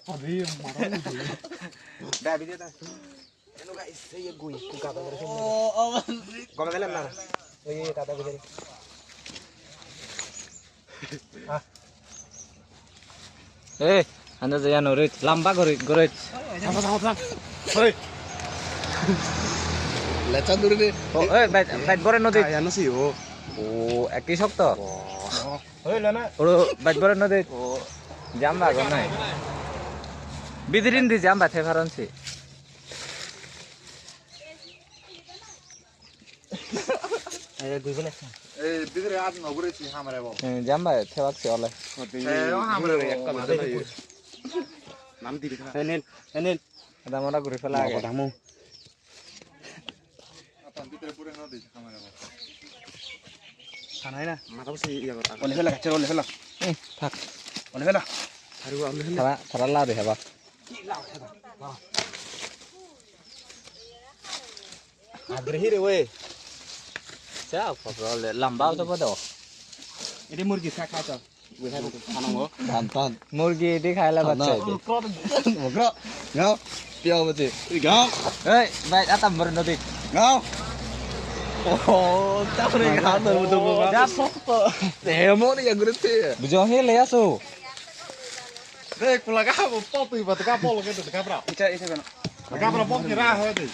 Aduh, marah nih. Dah video dah. Ano guys, saya gue kuka banget sih. Oh, Kau mana lah? Lagi kata gue jadi. anda jangan nurit, lamba gorit. Sama. Hoi. Lecet dulu deh. Oh, bait goret nodit. Kayaknya sih, oh. Oh, একই শক্ত। Hoi lana. ওর বাইট গোret nodit। জাম্বা গো নাই। বিদিরিন দি জাম্বা থে ফারানসি। Gue boleh. Bidre aad nogure sih hamare bo. জাম্বা থে বাকসি অলে। hamare bo ekal ada lagi. Nam di kana. Enel. Ada mara ঘুরে ফেলা আগে। Kamu. Atan bidre pure no di hamare bo. Sana na. Mata sih iya kata. Oleh lah, kacau oleh lah. থাক। Oleh lah. Hari gua oleh lah. থারা লা দে হেবা। Agrehi re we. যা ফলে লম্বা তো বড়। Ini murgi kha kha. Gue hai betul. Anong Tan. মুরগি দি খাইলা বাচ্চা। Mogro. Ngao. Piao betul. Ngao. এই বাইট আতাম বড় নদী। Ngao. Oh, tak pernah ngata betul betul. যা শক্ত। Demo nih yang gede. বুঝো হেলে আসো। Dek, pulang kamu pop tuh, batu kapol gitu, kapra. Ica isa kana. Kapra pop kira, tuh.